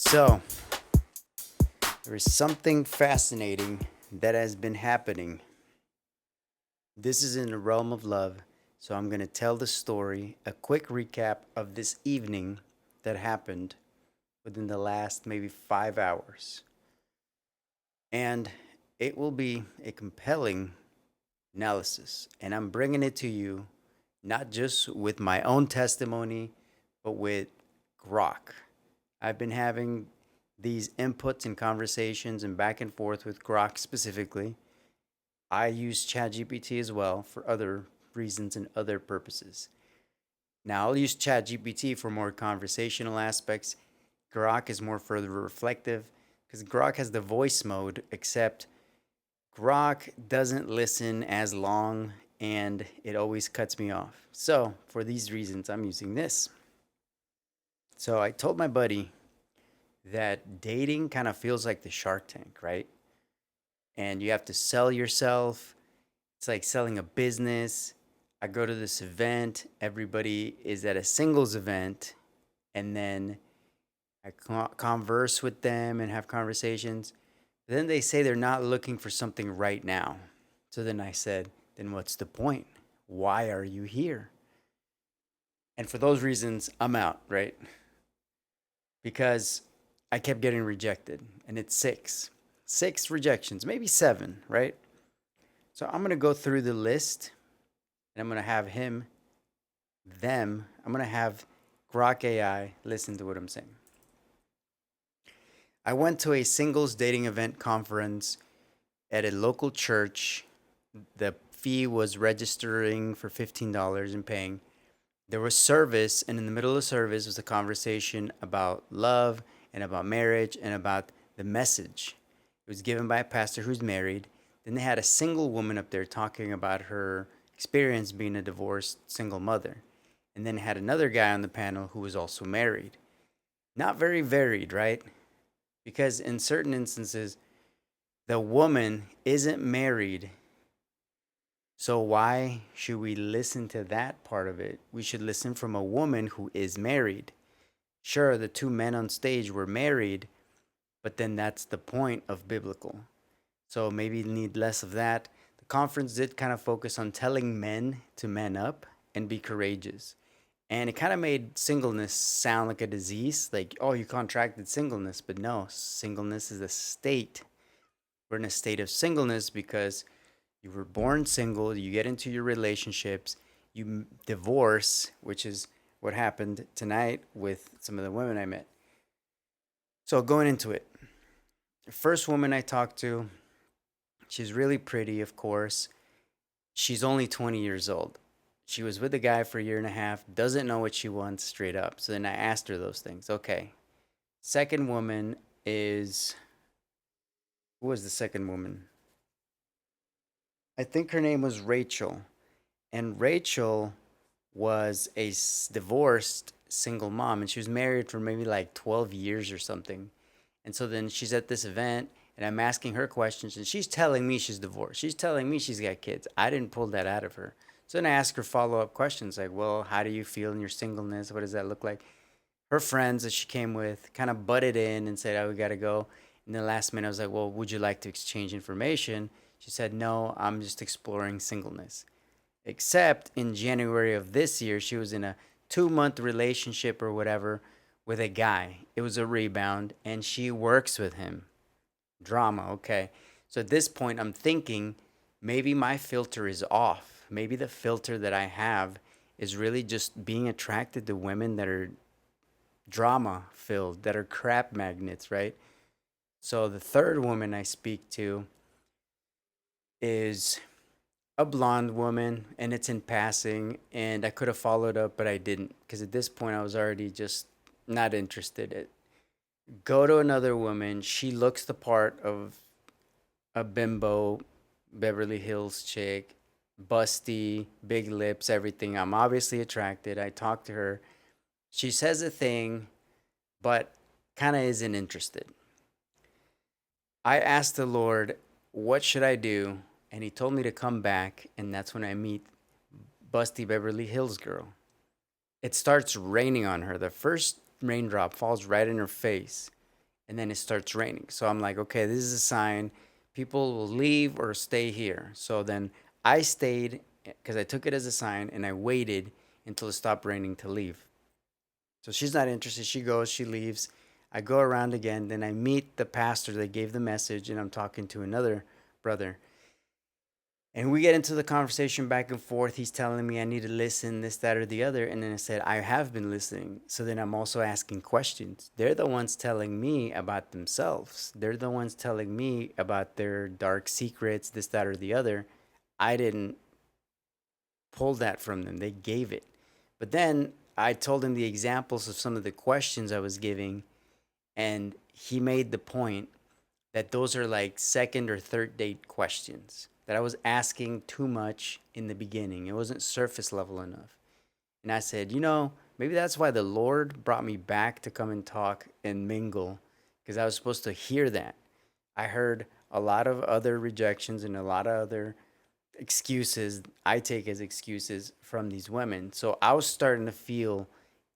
So, there is something fascinating that has been happening. This is in the realm of love, so I'm going to tell the story, a quick recap of this evening that happened within the last maybe 5 hours. And it will be a compelling analysis. And I'm bringing it to you not just with my own testimony, but with Grok. I've been having these inputs and conversations and back and forth with Grok specifically. I use ChatGPT as well for other reasons and other purposes. Now, I'll use ChatGPT for more conversational aspects. Grok is more for the reflective because Grok has the voice mode, except Grok doesn't listen as long and it always cuts me off. So, for these reasons, I'm using this. So, I told my buddy that dating kind of feels like the Shark Tank, right? And you have to sell yourself. It's like selling a business. I go to this event, everybody is at a singles event, and then I converse with them and have conversations. Then they say they're not looking for something right now. So then I said, then what's the point? Why are you here? And for those reasons, I'm out, right? Because I kept getting rejected, and it's six rejections, maybe seven, right? So I'm going to go through the list and I'm going to have I'm going to have Grok AI listen to what I'm saying. I went to a singles dating event conference at a local church. The fee was registering for $15 and paying. There was service, and in the middle of the service was a conversation about love and about marriage and about the message. It was given by a pastor who's married. Then they had a single woman up there talking about her experience being a divorced single mother. And then had another guy on the panel who was also married. Not very varied, right? Because in certain instances, the woman isn't married. So why should we listen to that part of it? We should listen from a woman who is married. Sure, the two men on stage were married, but then that's the point of biblical. So maybe need less of that. The conference did kind of focus on telling men to man up and be courageous. And it kind of made singleness sound like a disease, like, oh, you contracted singleness. But no, singleness is a state. We're in a state of singleness because you were born single, you get into your relationships, you divorce, which is what happened tonight with some of the women I met. So going into it, the first woman I talked to, she's really pretty, of course. She's only 20 years old. She was with a guy for a year and a half, doesn't know what she wants straight up. So then I asked her those things. Okay. Second woman is, who was the second woman? I think her name was Rachel. And Rachel was a divorced single mom, and she was married for maybe like 12 years or something. And so then she's at this event, and I'm asking her questions, and she's telling me she's divorced. She's telling me she's got kids. I didn't pull that out of her. So then I ask her follow up questions like, well, how do you feel in your singleness? What does that look like? Her friends that she came with kind of butted in and said, oh, we got to go. In the last minute, I was like, well, would you like to exchange information? She said, no, I'm just exploring singleness. Except in January of this year, she was in a 2 month relationship or whatever with a guy. It was a rebound, and she works with him. Drama, okay. So at this point, I'm thinking maybe my filter is off. Maybe the filter that I have is really just being attracted to women that are drama filled, that are crap magnets, right? So the third woman I speak to is a blonde woman, and it's in passing, and I could have followed up, but I didn't because at this point I was already just not interested. Go to another woman. She looks the part of a bimbo, Beverly Hills chick, busty, big lips, everything. I'm obviously attracted. I talk to her. She says a thing, but kind of isn't interested. I asked the Lord, what should I do? And he told me to come back, and that's when I meet busty Beverly Hills girl. It starts raining on her. The first raindrop falls right in her face. and then it starts raining. So I'm like, okay, this is a sign. People will leave or stay here. So then I stayed because I took it as a sign, and I waited until it stopped raining to leave. So she's not interested. She goes, she leaves. I go around again. Then I meet the pastor that gave the message, and I'm talking to another brother. And we get into the conversation back and forth. He's telling me I need to listen, this, that, or the other. And then I said, I have been listening. So then I'm also asking questions. They're the ones telling me about themselves. They're the ones telling me about their dark secrets, this, that, or the other. I didn't pull that from them, they gave it. But then I told him the examples of some of the questions I was giving. And he made the point that those are like second or third date questions, that I was asking too much in the beginning. It wasn't surface level enough. And I said, maybe that's why the Lord brought me back to come and talk and mingle, because I was supposed to hear that. I heard a lot of other rejections and a lot of other excuses I take as excuses from these women. So I was starting to feel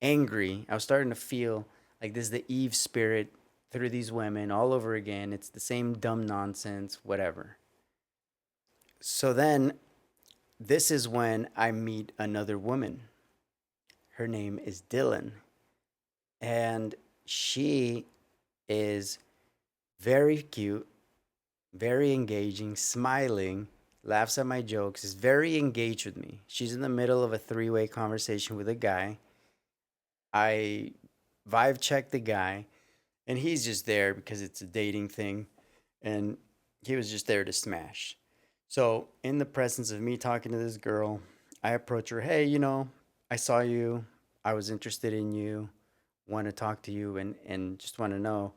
angry. I was starting to feel like this is the Eve spirit through these women all over again. It's the same dumb nonsense, whatever. So then this is when I meet another woman. Her name is Dylan. And she is very cute, very engaging, smiling, laughs at my jokes, is very engaged with me. She's in the middle of a three-way conversation with a guy. I vibe check the guy, and he's just there because it's a dating thing, and he was just there to smash. So, in the presence of me talking to this girl, I approach her, hey, I saw you, I was interested in you, want to talk to you, and just want to know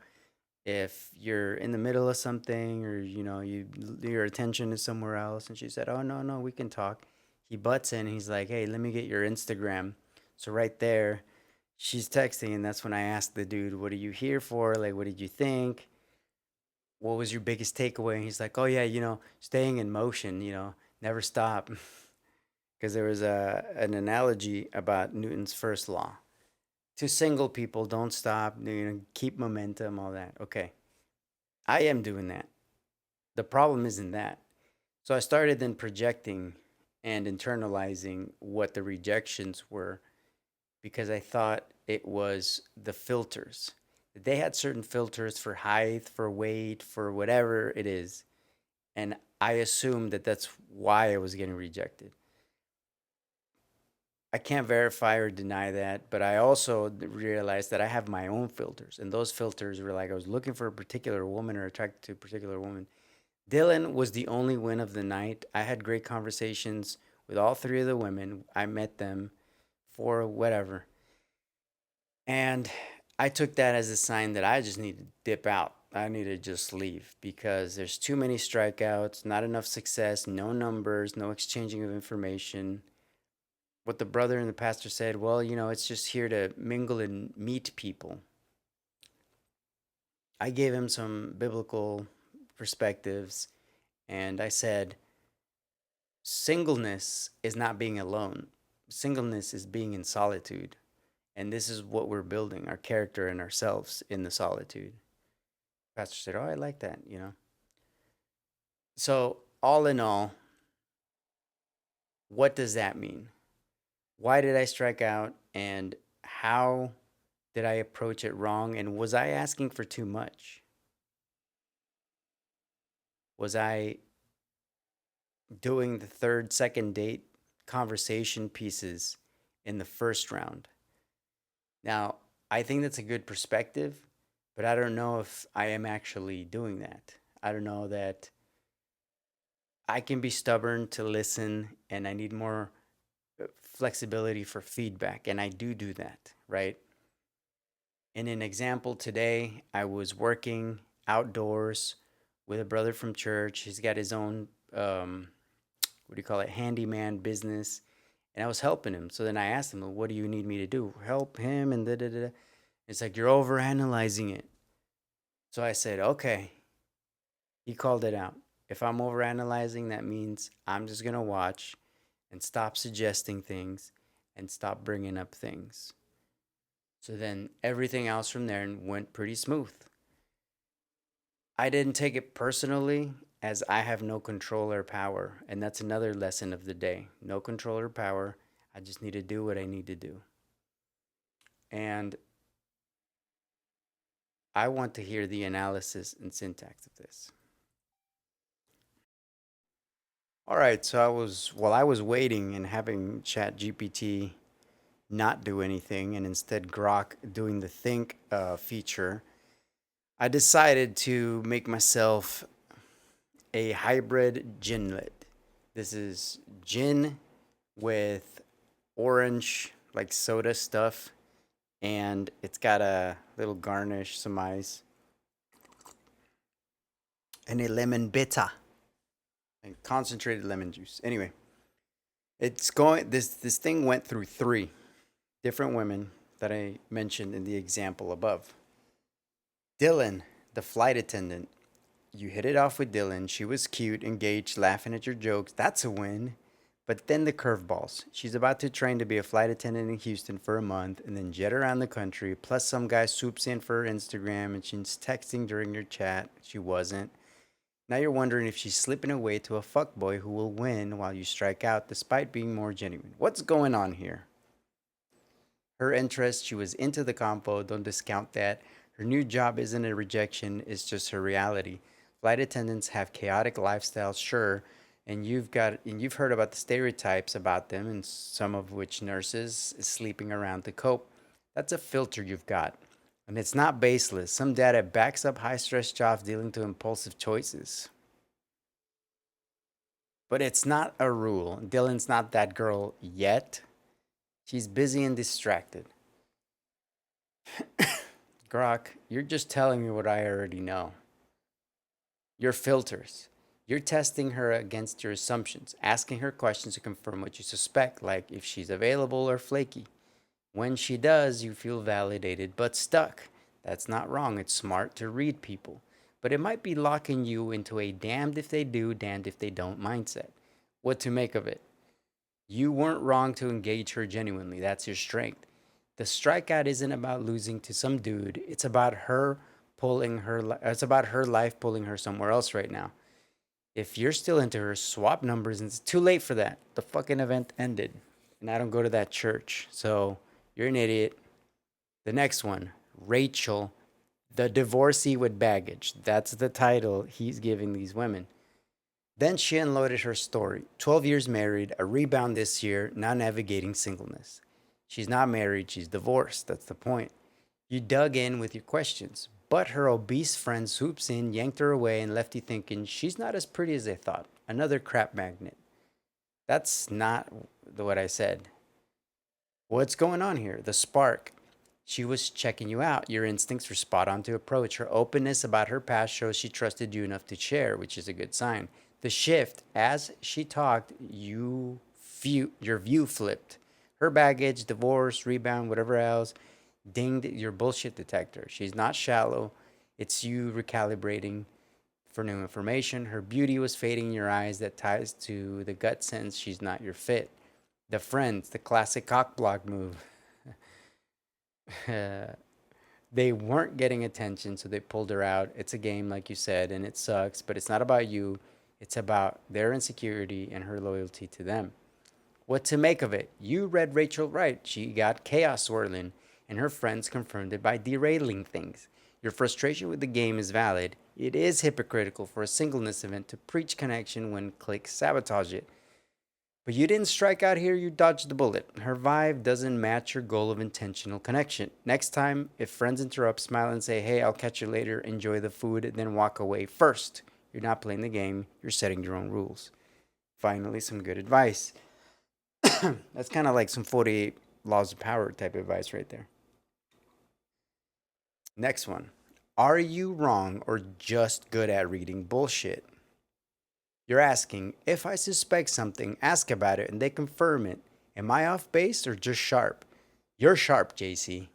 if you're in the middle of something, or your attention is somewhere else. And she said, oh, no, no, we can talk. He butts in, he's like, hey, let me get your Instagram. So right there, she's texting, and that's when I asked the dude, what are you here for? Like, what did you think? What was your biggest takeaway? And he's like, oh yeah, staying in motion, never stop. Because there was an analogy about Newton's first law. To single people, don't stop, keep momentum, all that. Okay, I am doing that. The problem isn't that. So I started then projecting and internalizing what the rejections were, because I thought it was the filters. They had certain filters for height, for weight, for whatever it is. And I assumed that that's why I was getting rejected. I can't verify or deny that, but I also realized that I have my own filters. And those filters were like I was looking for a particular woman or attracted to a particular woman. Dylan was the only win of the night. I had great conversations with all three of the women. I met them for whatever. And I took that as a sign that I just need to dip out. I need to just leave because there's too many strikeouts, not enough success, no numbers, no exchanging of information. What the brother and the pastor said, well, it's just here to mingle and meet people. I gave him some biblical perspectives, and I said, singleness is not being alone. Singleness is being in solitude. And this is what we're building, our character and ourselves in the solitude. Pastor said, oh, I like that. So, all in all, what does that mean? Why did I strike out? And how did I approach it wrong? And was I asking for too much? Was I doing the third, second date conversation pieces in the first round? Now, I think that's a good perspective, but I don't know if I am actually doing that. I don't know that I can be stubborn to listen, and I need more flexibility for feedback. And I do that, right? In an example today, I was working outdoors with a brother from church. He's got his own, what do you call it, handyman business. And I was helping him. So then I asked him, well, what do you need me to do? Help him and da da da. It's like, you're over analyzing it. So I said, okay. He called it out. If I'm over analyzing, that means I'm just going to watch and stop suggesting things and stop bringing up things. So then everything else from there went pretty smooth. I didn't take it personally as I have no control or power. And that's another lesson of the day. No control or power. I just need to do what I need to do. And I want to hear the analysis and syntax of this. All right, so while I was waiting and having Chat GPT not do anything and instead Grok doing the think feature, I decided to make myself a hybrid ginlet. This is gin with orange, like soda stuff, and it's got a little garnish, some ice, and a lemon bitter, like concentrated lemon juice. Anyway, it's going. This thing went through three different women that I mentioned in the example above. Dylan, the flight attendant. You hit it off with Dylan. She was cute, engaged, laughing at your jokes. That's a win. But then the curveballs. She's about to train to be a flight attendant in Houston for a month and then jet around the country. Plus, some guy swoops in for her Instagram and she's texting during your chat. She wasn't. Now you're wondering if she's slipping away to a fuckboy who will win while you strike out despite being more genuine. What's going on here? Her interest, she was into the compo, don't discount that. Her new job isn't a rejection, it's just her reality. Flight attendants have chaotic lifestyles, sure, and you've heard about the stereotypes about them, and some of which nurses is sleeping around to cope. That's a filter you've got. And it's not baseless. Some data backs up high stress jobs dealing to impulsive choices. But it's not a rule. Dylan's not that girl yet. She's busy and distracted. Grok, you're just telling me what I already know. Your filters. You're testing her against your assumptions, asking her questions to confirm what you suspect, like if she's available or flaky. When she does, you feel validated but stuck. That's not wrong. It's smart to read people. But it might be locking you into a damned if they do, damned if they don't mindset. What to make of it? You weren't wrong to engage her genuinely. That's your strength. The strikeout isn't about losing to some dude. It's about her life pulling her somewhere else right now. If you're still into her, swap numbers, and it's too late for that. The fucking event ended. And I don't go to that church. So you're an idiot. The next one, Rachel, the divorcee with baggage. That's the title he's giving these women. Then she unloaded her story. 12 years married, a rebound this year, now navigating singleness. She's not married, she's divorced. That's the point. You dug in with your questions, but her obese friend swoops in, yanked her away, and left you thinking she's not as pretty as they thought. Another crap magnet. That's not what I said. What's going on here? The spark. She was checking you out. Your instincts were spot on to approach. Her openness about her past shows she trusted you enough to share, which is a good sign. The shift, as she talked, your view flipped. Her baggage, divorce, rebound, whatever else, dinged your bullshit detector. She's not shallow. It's you recalibrating for new information. Her beauty was fading in your eyes. That ties to the gut sense she's not your fit. The friends, the classic cockblock move. They weren't getting attention, so they pulled her out. It's a game, like you said, and it sucks, but it's not about you. It's about their insecurity and her loyalty to them. What to make of it? You read Rachel right. She got chaos swirling, and her friends confirmed it by derailing things. Your frustration with the game is valid. It is hypocritical for a singleness event to preach connection when clicks sabotage it. But you didn't strike out here, you dodged the bullet. Her vibe doesn't match your goal of intentional connection. Next time, if friends interrupt, smile and say, hey, I'll catch you later, enjoy the food, then walk away first. You're not playing the game, you're setting your own rules. Finally, some good advice. That's kind of like some 48 laws of power type advice right there. Next one. Are you wrong or just good at reading bullshit? You're asking, if I suspect something, ask about it and they confirm it. Am I off base or just sharp? You're sharp, JC.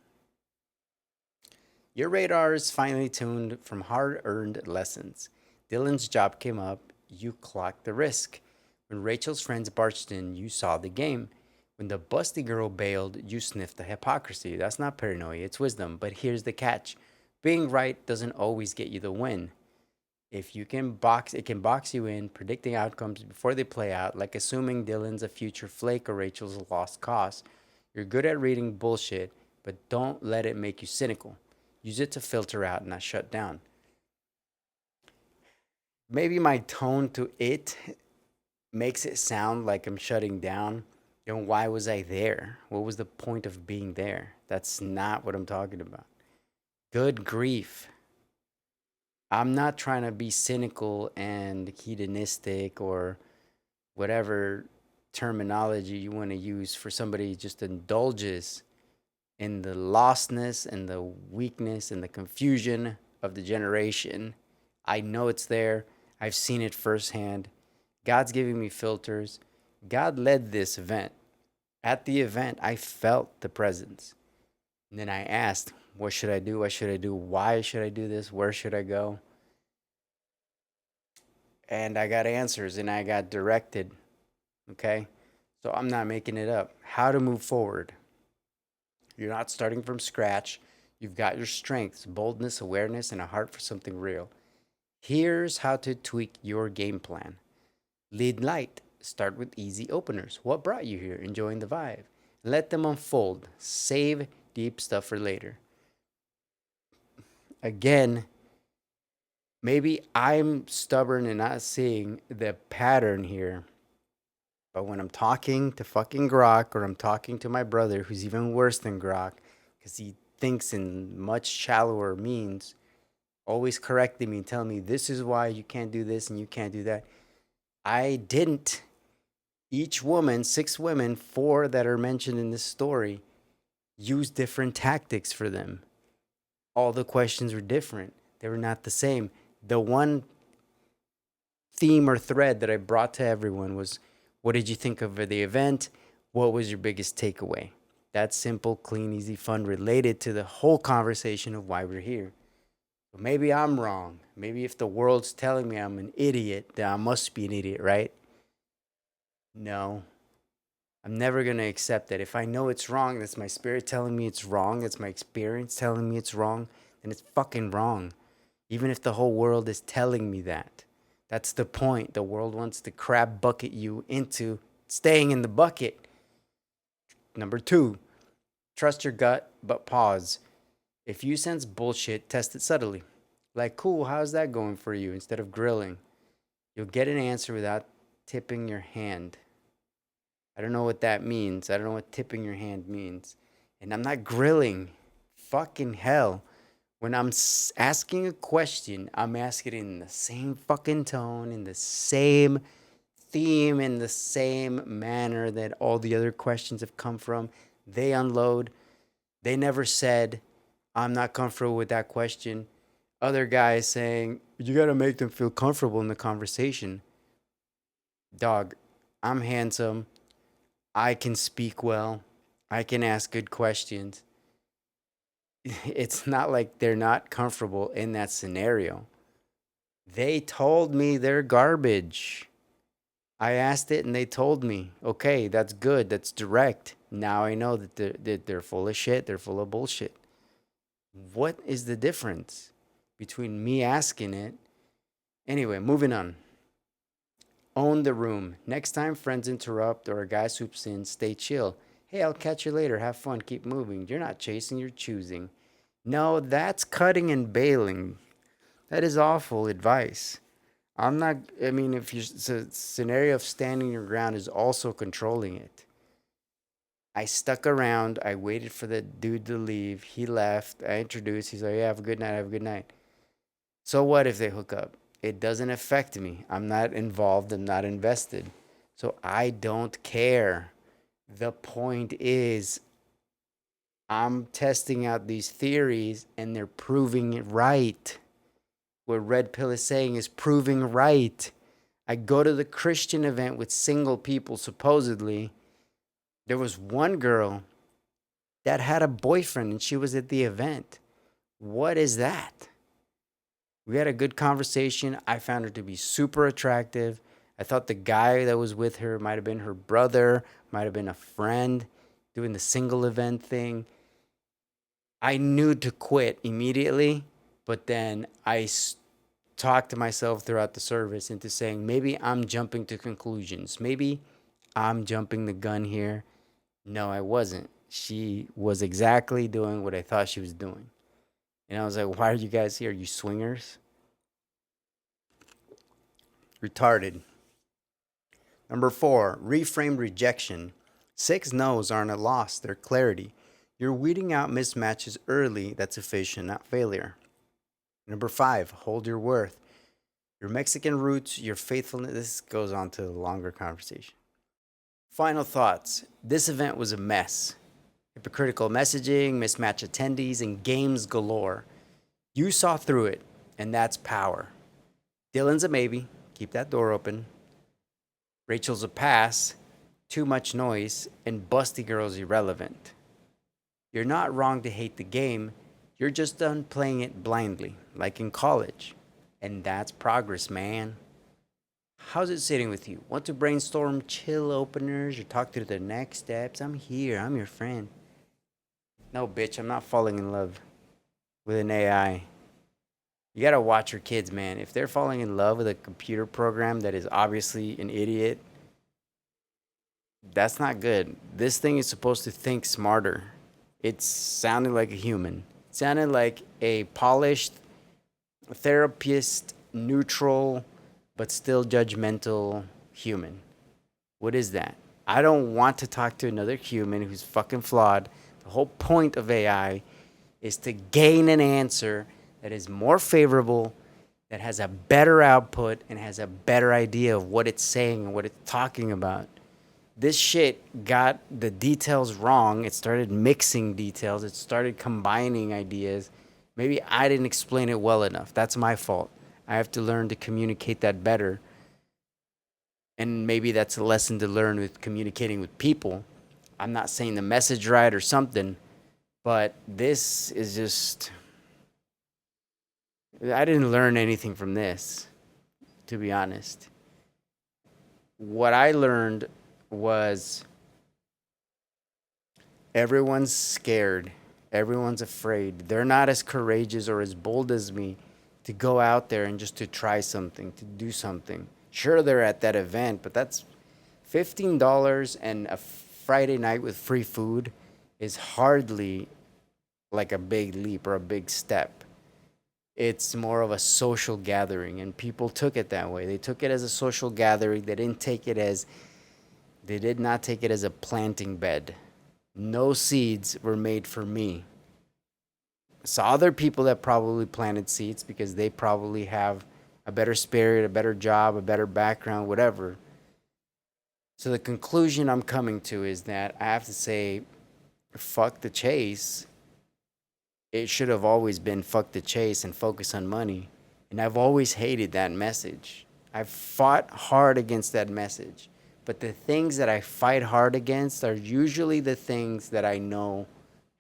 Your radar is finely tuned from hard earned lessons. Dylan's job came up, you clocked the risk. When Rachel's friends barged in, you saw the game. When the busty girl bailed, you sniffed the hypocrisy. That's not paranoia, it's wisdom. But here's the catch, being right doesn't always get you the win. If you can box, it can box you in, predicting outcomes before they play out, like assuming Dylan's a future flake or Rachel's a lost cause. You're good at reading bullshit, but don't let it make you cynical. Use it to filter out, not shut down. Maybe my tone to it makes it sound like I'm shutting down. And why was I there? What was the point of being there? That's not what I'm talking about. Good grief. I'm not trying to be cynical and hedonistic or whatever terminology you want to use for somebody who just indulges in the lostness and the weakness and the confusion of the generation. I know it's there. I've seen it firsthand. God's giving me filters. God led this event. At the event, I felt the presence. And then I asked, what should I do? What should I do? Why should I do this? Where should I go? And I got answers and I got directed. Okay. So I'm not making it up. How to move forward. You're not starting from scratch. You've got your strengths, boldness, awareness, and a heart for something real. Here's how to tweak your game plan. Lead light. Start with easy openers. What brought you here? Enjoying the vibe. Let them unfold. Save deep stuff for later. Again, maybe I'm stubborn and not seeing the pattern here. But when I'm talking to fucking Grok or I'm talking to my brother who's even worse than Grok because he thinks in much shallower means, always correcting me and telling me this is why you can't do this and you can't do that. I didn't. Each woman, 6 women, 4 that are mentioned in this story, use different tactics for them. All the questions were different. They were not the same. The one theme or thread that I brought to everyone was, what did you think of the event? What was your biggest takeaway? That's simple, clean, easy, fun, related to the whole conversation of why we're here. But maybe I'm wrong. Maybe if the world's telling me I'm an idiot, then I must be an idiot, right? No. I'm never going to accept that. If I know it's wrong, that's my spirit telling me it's wrong, that's my experience telling me it's wrong, then it's fucking wrong. Even if the whole world is telling me that. That's the point. The world wants to crab bucket you into staying in the bucket. Number 2, trust your gut, but pause. If you sense bullshit, test it subtly. Like, cool, how's that going for you? Instead of grilling. You'll get an answer without tipping your hand. I don't know what that means. I don't know what tipping your hand means. And I'm not grilling. Fucking hell. When I'm asking a question, I'm asking it in the same fucking tone, in the same theme, in the same manner that all the other questions have come from. They unload. They never said, I'm not comfortable with that question. Other guys saying, you got to make them feel comfortable in the conversation. Dog, I'm handsome. I can speak well. I can ask good questions. It's not like they're not comfortable in that scenario. They told me they're garbage. I asked it and they told me, okay, that's good. That's direct. Now I know that they're full of shit. They're full of bullshit. What is the difference between me asking it? Anyway, moving on. Own the room. Next time friends interrupt or a guy swoops in, stay chill. Hey, I'll catch you later. Have fun. Keep moving. You're not chasing, you're choosing. No, that's cutting and bailing. That is awful advice. I'm not, I mean, if your scenario of standing your ground is also controlling it. I stuck around. I waited for the dude to leave. He left. I introduced. He's like, yeah, have a good night. Have a good night. So what if they hook up? It doesn't affect me. I'm not involved. I'm not invested. So I don't care. The point is, I'm testing out these theories and they're proving it right. What Red Pill is saying is proving right. I go to the Christian event with single people, supposedly. There was one girl that had a boyfriend and she was at the event. What is that? We had a good conversation. I found her to be super attractive. I thought the guy that was with her might have been her brother, might have been a friend doing the single event thing. I knew to quit immediately, but then I talk to myself throughout the service into saying, maybe I'm jumping to conclusions. Maybe I'm jumping the gun here. No, I wasn't. She was exactly doing what I thought she was doing. And I was like, why are you guys here? You swingers? Retarded. Number 4, reframe rejection. 6 no's aren't a loss, they're clarity. You're weeding out mismatches early. That's efficient, not failure. Number 5, hold your worth. Your Mexican roots, your faithfulness. This goes on to a longer conversation. Final thoughts. This event was a mess. Hypocritical messaging, mismatched attendees, and games galore. You saw through it, and that's power. Dylan's a maybe. Keep that door open. Rachel's a pass. Too much noise. And Busty Girl's irrelevant. You're not wrong to hate the game. You're just done playing it blindly, like in college. And that's progress, man. How's it sitting with you? Want to brainstorm chill openers or talk through the next steps? I'm here. I'm your friend. No, bitch, I'm not falling in love with an AI. You gotta watch your kids, man. If they're falling in love with a computer program that is obviously an idiot, that's not good. This thing is supposed to think smarter. It sounded like a human. It sounded like a polished therapist, neutral, but still judgmental human. What is that? I don't want to talk to another human who's fucking flawed. The whole point of AI is to gain an answer that is more favorable, that has a better output, and has a better idea of what it's saying and what it's talking about. This shit got the details wrong. It started mixing details. It started combining ideas. Maybe I didn't explain it well enough. That's my fault. I have to learn to communicate that better. And maybe that's a lesson to learn with communicating with people. I'm not saying the message right or something, but this is just... I didn't learn anything from this, to be honest. What I learned was everyone's scared. Everyone's afraid. They're not as courageous or as bold as me to go out there and just to try something, to do something. Sure, they're at that event, but that's $15 and a Friday night with free food is hardly like a big leap or a big step. It's more of a social gathering, and people took it that way. They took it as a social gathering. They did not take it as a planting bed. No seeds were made for me. Saw other people that probably planted seeds because they probably have a better spirit, a better job, a better background, whatever. So the conclusion I'm coming to is that I have to say, fuck the chase. It should have always been fuck the chase and focus on money. And I've always hated that message. I've fought hard against that message. But the things that I fight hard against are usually the things that I know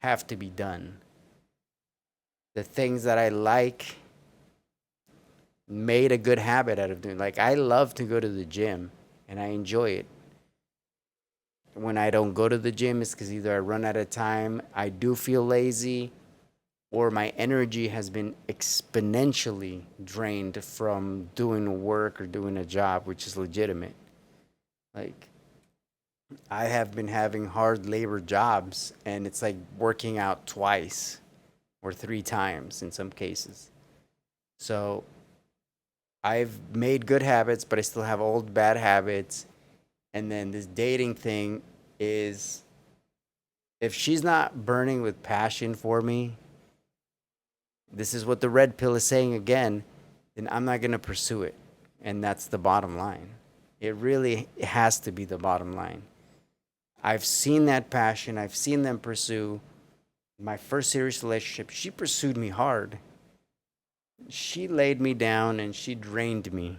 have to be done. The things that I like, made a good habit out of doing. Like, I love to go to the gym and I enjoy it. When I don't go to the gym, it's because either I run out of time, I do feel lazy, or my energy has been exponentially drained from doing work or doing a job, which is legitimate. Like, I have been having hard labor jobs, and it's like working out twice or 3 times in some cases. So I've made good habits, but I still have old bad habits. And then this dating thing is, if she's not burning with passion for me, this is what the red pill is saying again, then I'm not going to pursue it. And that's the bottom line. It really has to be the bottom line. I've seen that passion. I've seen them pursue. My first serious relationship, she pursued me hard. She laid me down and she drained me.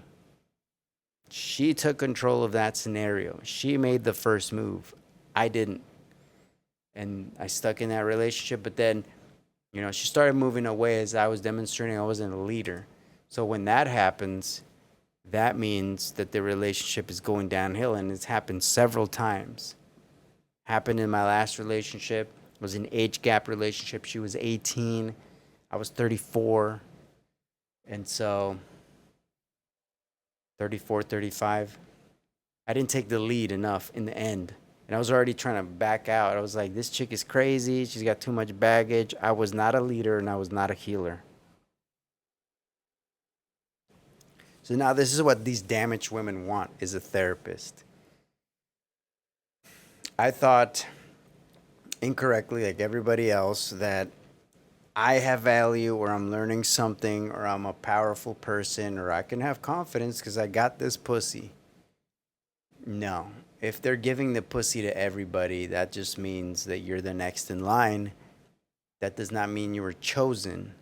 She took control of that scenario. She made the first move. I didn't. And I stuck in that relationship, but then, she started moving away as I was demonstrating I wasn't a leader. So when that happens, that means that the relationship is going downhill, and it's happened several times. Happened in my last relationship. It was an age gap relationship. She was 18. I was 34. And so 34, 35. I didn't take the lead enough in the end. And I was already trying to back out. I was like, this chick is crazy. She's got too much baggage. I was not a leader and I was not a healer. So now this is what these damaged women want, is a therapist. I thought incorrectly, like everybody else, that I have value or I'm learning something or I'm a powerful person or I can have confidence because I got this pussy. No. If they're giving the pussy to everybody, that just means that you're the next in line. That does not mean you were chosen.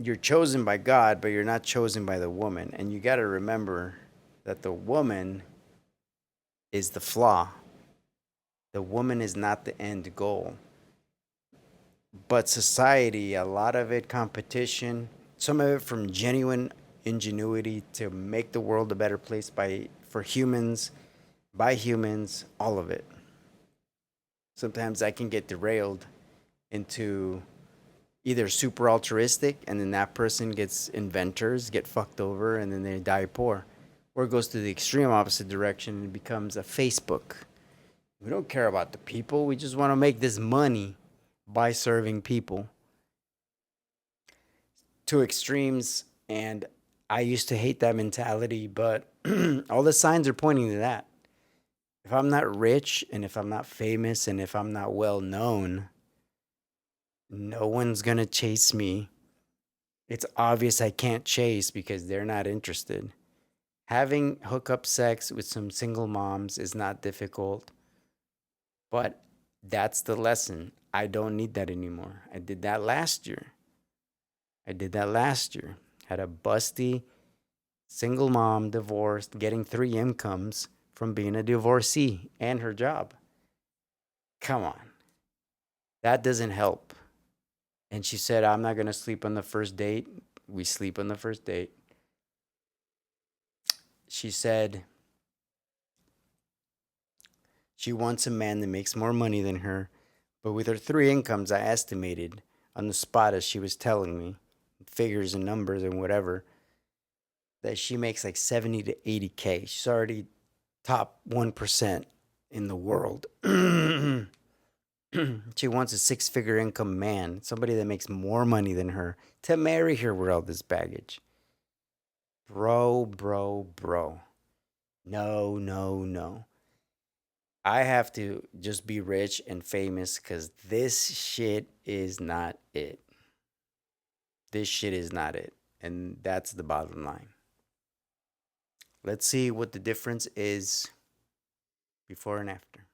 You're chosen by God, but you're not chosen by the woman. And you got to remember that the woman is the flaw. The woman is not the end goal. But society, a lot of it competition, some of it from genuine ingenuity to make the world a better place for humans, by humans, all of it. Sometimes I can get derailed into either super altruistic and then that person gets inventors, get fucked over, and then they die poor. Or it goes to the extreme opposite direction and it becomes a Facebook. We don't care about the people. We just want to make this money by serving people. Two extremes. And I used to hate that mentality, but all the signs are pointing to that. If I'm not rich and if I'm not famous and if I'm not well known, no one's going to chase me. It's obvious I can't chase because they're not interested. Having hookup sex with some single moms is not difficult, but that's the lesson. I don't need that anymore. I did that last year. Had a busty single mom, divorced, getting 3 incomes from being a divorcee and her job. Come on. That doesn't help. And she said, I'm not going to sleep on the first date. We sleep on the first date. She said she wants a man that makes more money than her. But with her 3 incomes, I estimated on the spot as she was telling me, figures and numbers and whatever, that she makes like 70 to 80K. She's already top 1% in the world. She wants a 6-figure income man, somebody that makes more money than her, to marry her with all this baggage. Bro. No. I have to just be rich and famous because this shit is not it. And that's the bottom line. Let's see what the difference is before and after.